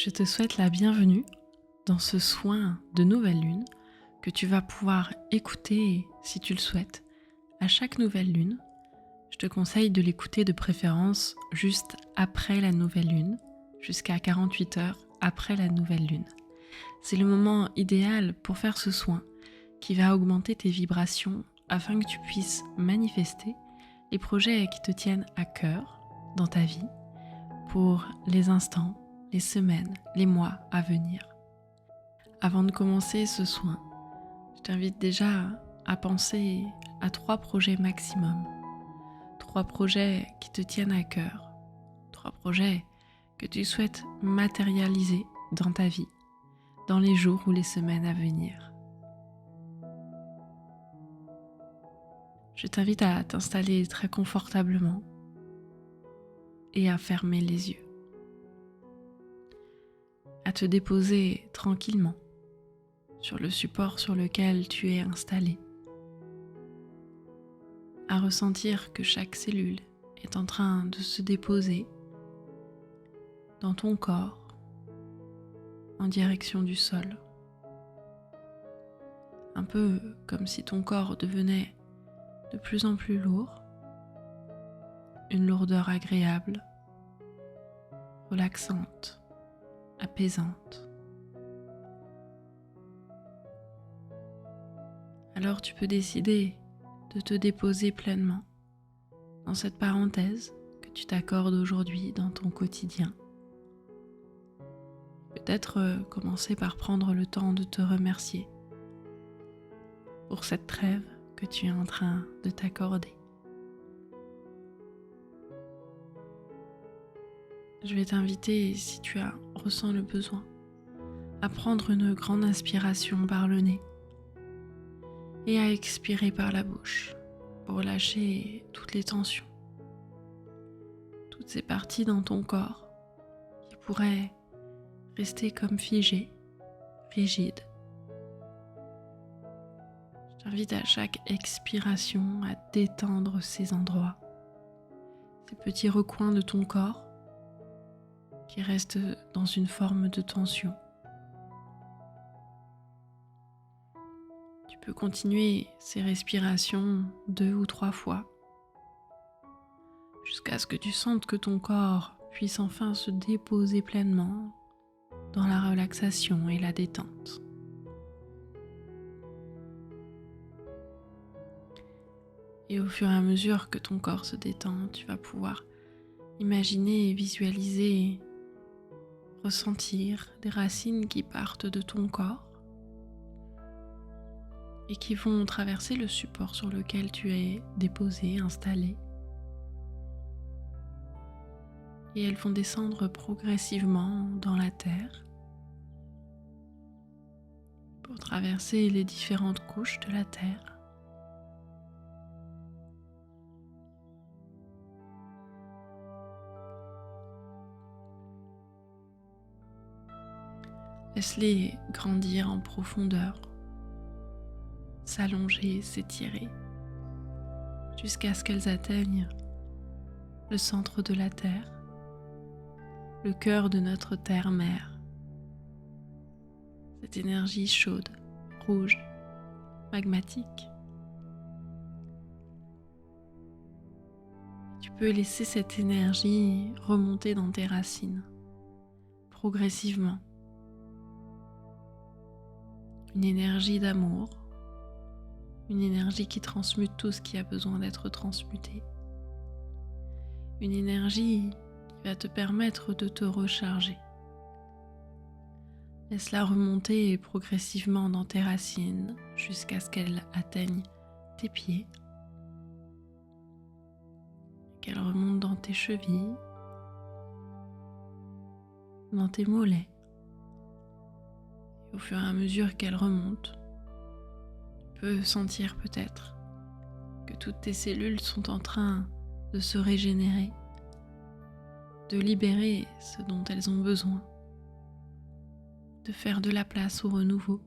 Je te souhaite la bienvenue dans ce soin de nouvelle lune que tu vas pouvoir écouter si tu le souhaites à chaque nouvelle lune. Je te conseille de l'écouter de préférence juste après la nouvelle lune, jusqu'à 48 heures après la nouvelle lune. C'est le moment idéal pour faire ce soin qui va augmenter tes vibrations afin que tu puisses manifester les projets qui te tiennent à cœur dans ta vie pour les instants, les semaines, les mois à venir. Avant de commencer ce soin, je t'invite déjà à penser à 3 projets maximum. 3 projets qui te tiennent à cœur. 3 projets que tu souhaites matérialiser dans ta vie, dans les jours ou les semaines à venir. Je t'invite à t'installer très confortablement et à fermer les yeux. À te déposer tranquillement sur le support sur lequel tu es installé. À ressentir que chaque cellule est en train de se déposer dans ton corps en direction du sol. Un peu comme si ton corps devenait de plus en plus lourd, une lourdeur agréable, relaxante, apaisante. Alors tu peux décider de te déposer pleinement dans cette parenthèse que tu t'accordes aujourd'hui dans ton quotidien. Peut-être commencer par prendre le temps de te remercier pour cette trêve que tu es en train de t'accorder. Je vais t'inviter, si tu ressens le besoin, à prendre une grande inspiration par le nez et à expirer par la bouche pour lâcher toutes les tensions, toutes ces parties dans ton corps qui pourraient rester comme figées, rigides. Je t'invite à chaque expiration à détendre ces endroits, ces petits recoins de ton corps qui restent dans une forme de tension. Tu peux continuer ces respirations 2 ou 3 fois jusqu'à ce que tu sentes que ton corps puisse enfin se déposer pleinement dans la relaxation et la détente. Et au fur et à mesure que ton corps se détend, tu vas pouvoir imaginer et visualiser, ressentir des racines qui partent de ton corps et qui vont traverser le support sur lequel tu es déposé, installé. Et elles vont descendre progressivement dans la terre pour traverser les différentes couches de la terre. Laisse-les grandir en profondeur, s'allonger, s'étirer, jusqu'à ce qu'elles atteignent le centre de la Terre, le cœur de notre Terre-Mère. Cette énergie chaude, rouge, magmatique. Tu peux laisser cette énergie remonter dans tes racines, progressivement. Une énergie d'amour, une énergie qui transmute tout ce qui a besoin d'être transmuté. Une énergie qui va te permettre de te recharger. Laisse-la remonter progressivement dans tes racines jusqu'à ce qu'elle atteigne tes pieds, qu'elle remonte dans tes chevilles, dans tes mollets. Et au fur et à mesure qu'elle remonte, tu peux sentir peut-être que toutes tes cellules sont en train de se régénérer, de libérer ce dont elles ont besoin, de faire de la place au renouveau.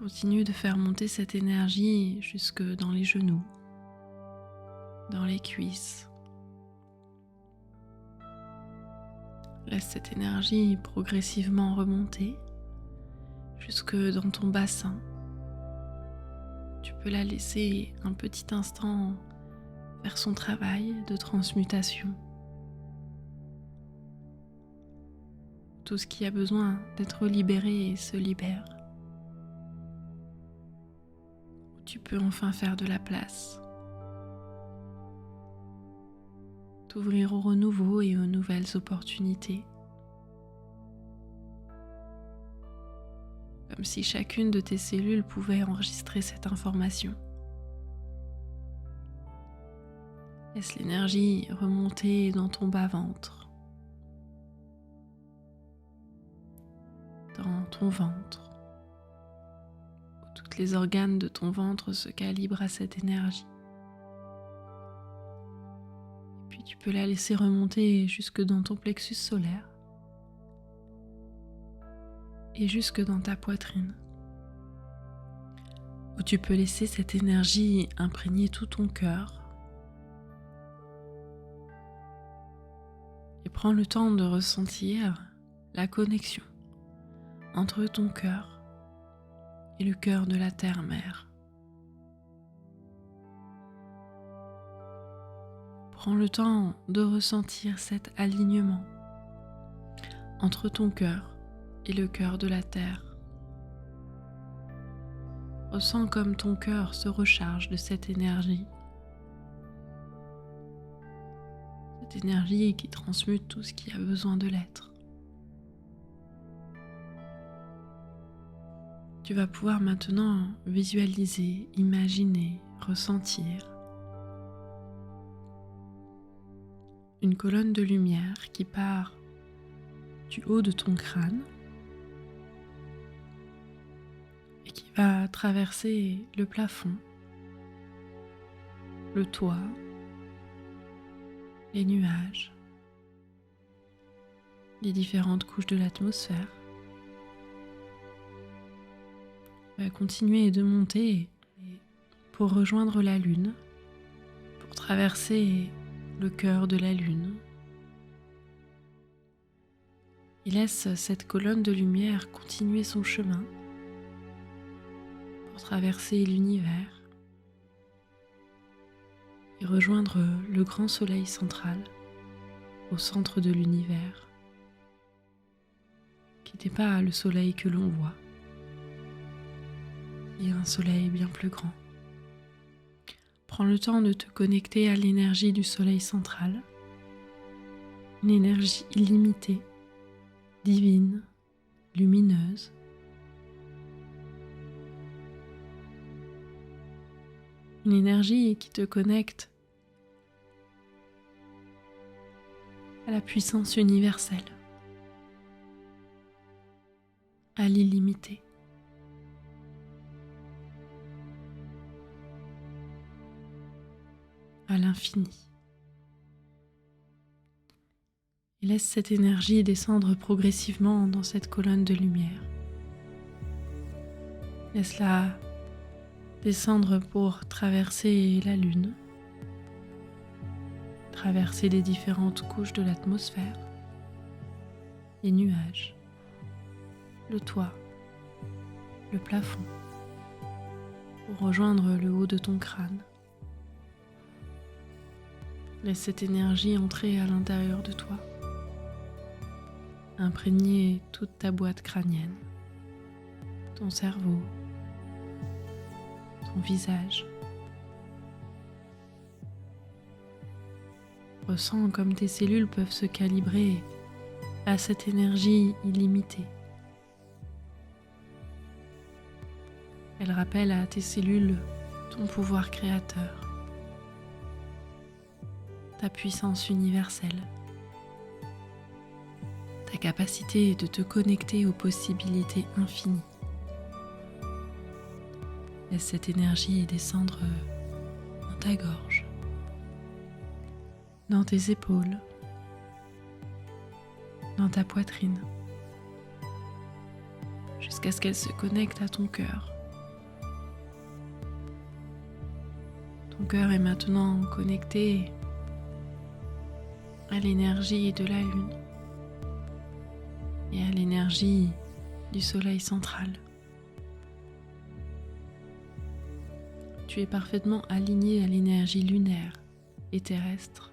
Continue de faire monter cette énergie jusque dans les genoux, dans les cuisses, Laisse cette énergie progressivement remonter jusque dans ton bassin. Tu peux la laisser un petit instant faire son travail de transmutation. Tout ce qui a besoin d'être libéré se libère. Tu peux enfin faire de la place. T'ouvrir au renouveau et aux nouvelles opportunités. Comme si chacune de tes cellules pouvait enregistrer cette information. Laisse l'énergie remonter dans ton bas-ventre, dans ton ventre, où tous les organes de ton ventre se calibrent à cette énergie. Et puis tu peux la laisser remonter jusque dans ton plexus solaire et jusque dans ta poitrine, où tu peux laisser cette énergie imprégner tout ton cœur. Et prends le temps de ressentir la connexion entre ton cœur et le cœur de la terre-mère. Prends le temps de ressentir cet alignement entre ton cœur et le cœur de la terre. Ressens comme ton cœur se recharge de cette énergie. Cette énergie qui transmute tout ce qui a besoin de l'être. Tu vas pouvoir maintenant visualiser, imaginer, ressentir une colonne de lumière qui part du haut de ton crâne et qui va traverser le plafond, le toit, les nuages, les différentes couches de l'atmosphère. Va continuer de monter pour rejoindre la lune, pour traverser le cœur de la lune. Et laisse cette colonne de lumière continuer son chemin pour traverser l'univers et rejoindre le grand soleil central au centre de l'univers, qui n'est pas le soleil que l'on voit, qui est un soleil bien plus grand. Prends le temps de te connecter à l'énergie du soleil central, une énergie illimitée, divine, lumineuse. Une énergie qui te connecte à la puissance universelle, à l'illimité. À l'infini. Et laisse cette énergie descendre progressivement dans cette colonne de lumière. Laisse-la descendre pour traverser la lune, traverser les différentes couches de l'atmosphère, les nuages, le toit, le plafond, pour rejoindre le haut de ton crâne. Laisse cette énergie entrer à l'intérieur de toi, imprégner toute ta boîte crânienne, ton cerveau, ton visage. Ressens comme tes cellules peuvent se calibrer à cette énergie illimitée. Elle rappelle à tes cellules ton pouvoir créateur, ta puissance universelle, ta capacité de te connecter aux possibilités infinies. Laisse cette énergie descendre dans ta gorge, dans tes épaules, dans ta poitrine, jusqu'à ce qu'elle se connecte à ton cœur. Ton cœur est maintenant connecté à l'énergie de la lune, et à l'énergie du soleil central. Tu es parfaitement aligné à l'énergie lunaire et terrestre,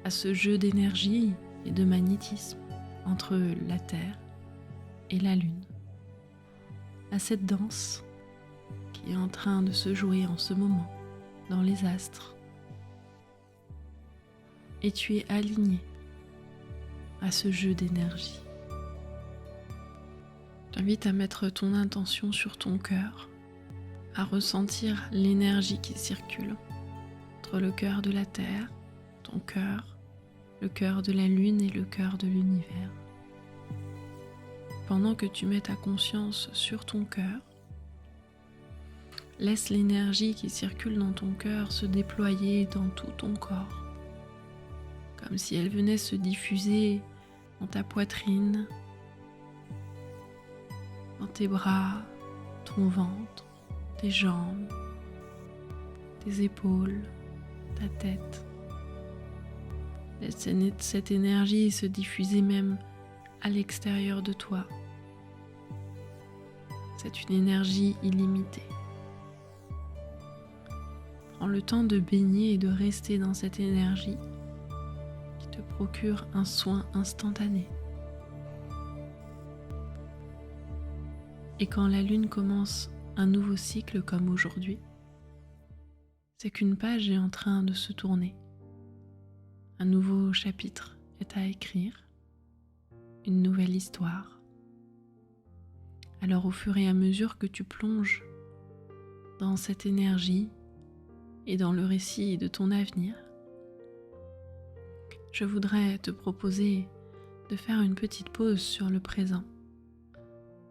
à ce jeu d'énergie et de magnétisme entre la Terre et la Lune, à cette danse qui est en train de se jouer en ce moment dans les astres. Et tu es aligné à ce jeu d'énergie. Je t'invite à mettre ton intention sur ton cœur, à ressentir l'énergie qui circule entre le cœur de la Terre, ton cœur, le cœur de la Lune et le cœur de l'univers. Pendant que tu mets ta conscience sur ton cœur, laisse l'énergie qui circule dans ton cœur se déployer dans tout ton corps, comme si elle venait se diffuser dans ta poitrine, dans tes bras, ton ventre, tes jambes, tes épaules, ta tête. Laisse cette énergie se diffuser même à l'extérieur de toi. C'est une énergie illimitée. Prends le temps de baigner et de rester dans cette énergie qui te procure un soin instantané. Et quand la lune commence un nouveau cycle comme aujourd'hui, c'est qu'une page est en train de se tourner. Un nouveau chapitre est à écrire, une nouvelle histoire. Alors au fur et à mesure que tu plonges dans cette énergie et dans le récit de ton avenir, je voudrais te proposer de faire une petite pause sur le présent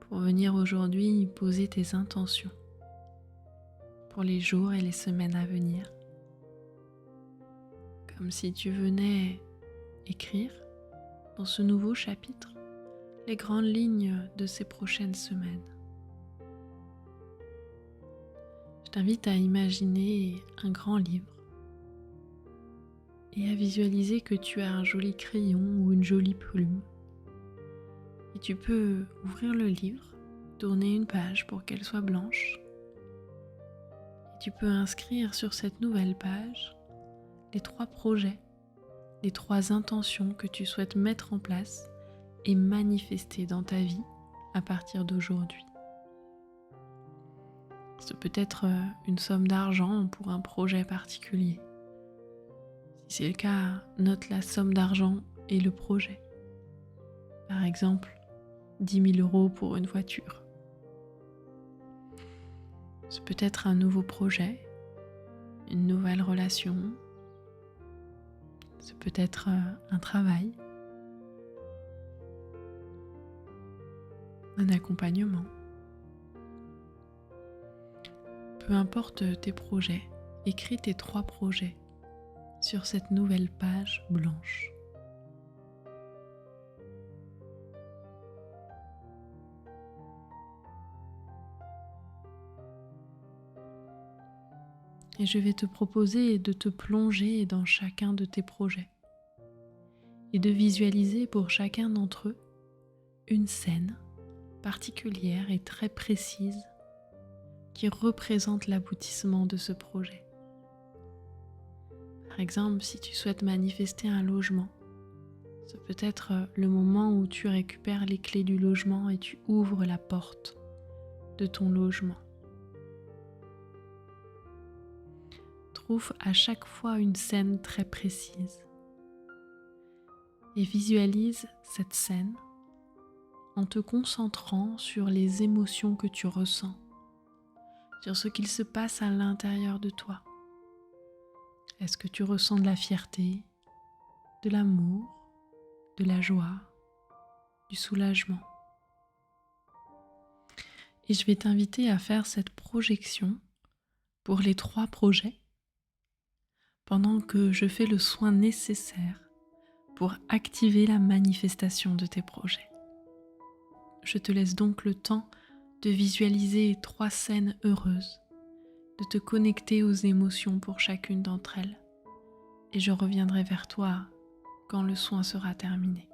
pour venir aujourd'hui poser tes intentions pour les jours et les semaines à venir. Comme si tu venais écrire dans ce nouveau chapitre les grandes lignes de ces prochaines semaines. Je t'invite à imaginer un grand livre et à visualiser que tu as un joli crayon ou une jolie plume. Et tu peux ouvrir le livre, tourner une page pour qu'elle soit blanche. Et tu peux inscrire sur cette nouvelle page les 3 projets, les 3 intentions que tu souhaites mettre en place et manifester dans ta vie à partir d'aujourd'hui. C'est peut-être une somme d'argent pour un projet particulier. Si c'est le cas, note la somme d'argent et le projet. Par exemple, 10 000 € pour une voiture. C'est peut-être un nouveau projet, une nouvelle relation. C'est peut-être un travail, un accompagnement. Peu importe tes projets, écris tes 3 projets sur cette nouvelle page blanche. Et je vais te proposer de te plonger dans chacun de tes projets et de visualiser pour chacun d'entre eux une scène particulière et très précise qui représente l'aboutissement de ce projet. Par exemple, si tu souhaites manifester un logement, c'est peut-être le moment où tu récupères les clés du logement et tu ouvres la porte de ton logement. Trouve à chaque fois une scène très précise et visualise cette scène en te concentrant sur les émotions que tu ressens, sur ce qu'il se passe à l'intérieur de toi. Est-ce que tu ressens de la fierté, de l'amour, de la joie, du soulagement? Et je vais t'inviter à faire cette projection pour les 3 projets pendant que je fais le soin nécessaire pour activer la manifestation de tes projets. Je te laisse donc le temps de visualiser 3 scènes heureuses, de te connecter aux émotions pour chacune d'entre elles, et je reviendrai vers toi quand le soin sera terminé.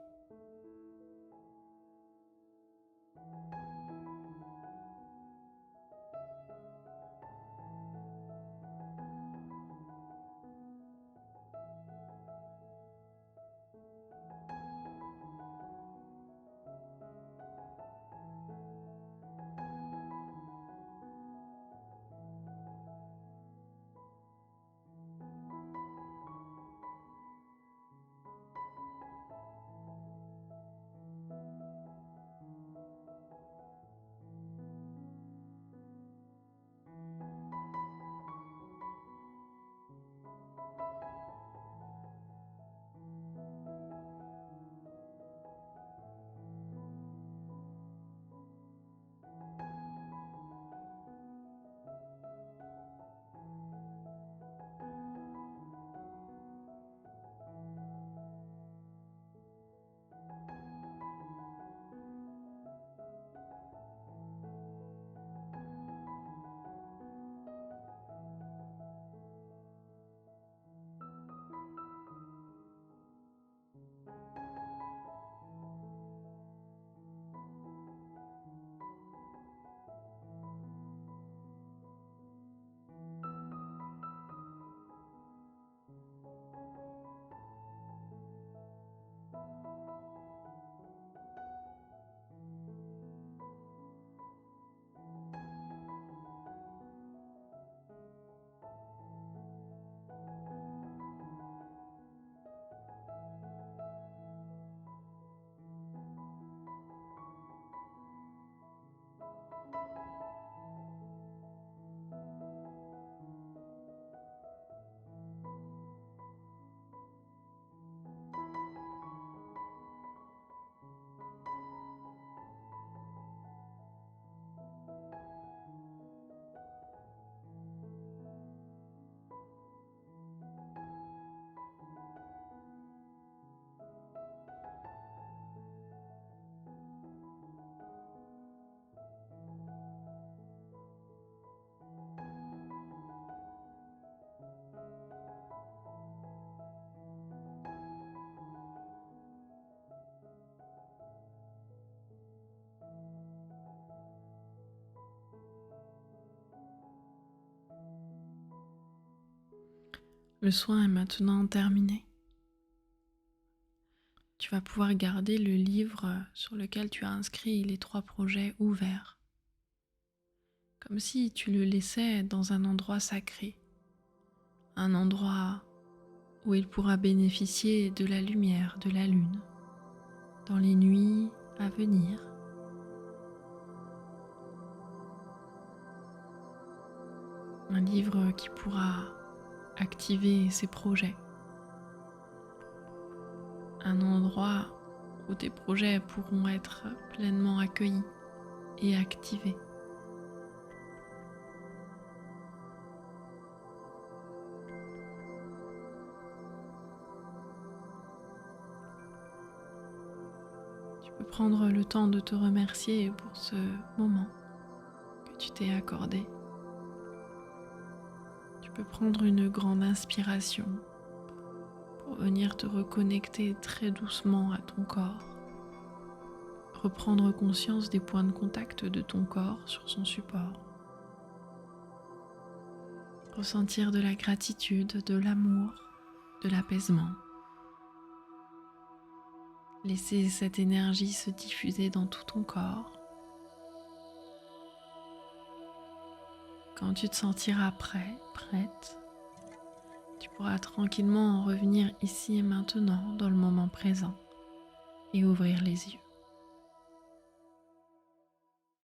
Le soin est maintenant terminé. Tu vas pouvoir garder le livre sur lequel tu as inscrit les 3 projets ouverts, comme si tu le laissais dans un endroit sacré, un endroit où il pourra bénéficier de la lumière de la lune dans les nuits à venir. Un livre qui pourra activer ses projets. Un endroit où tes projets pourront être pleinement accueillis et activés. Tu peux prendre le temps de te remercier pour ce moment que tu t'es accordé. Tu peux prendre une grande inspiration pour venir te reconnecter très doucement à ton corps. Reprendre conscience des points de contact de ton corps sur son support. Ressentir de la gratitude, de l'amour, de l'apaisement. Laisser cette énergie se diffuser dans tout ton corps. Quand tu te sentiras prêt, prête, tu pourras tranquillement revenir ici et maintenant dans le moment présent et ouvrir les yeux.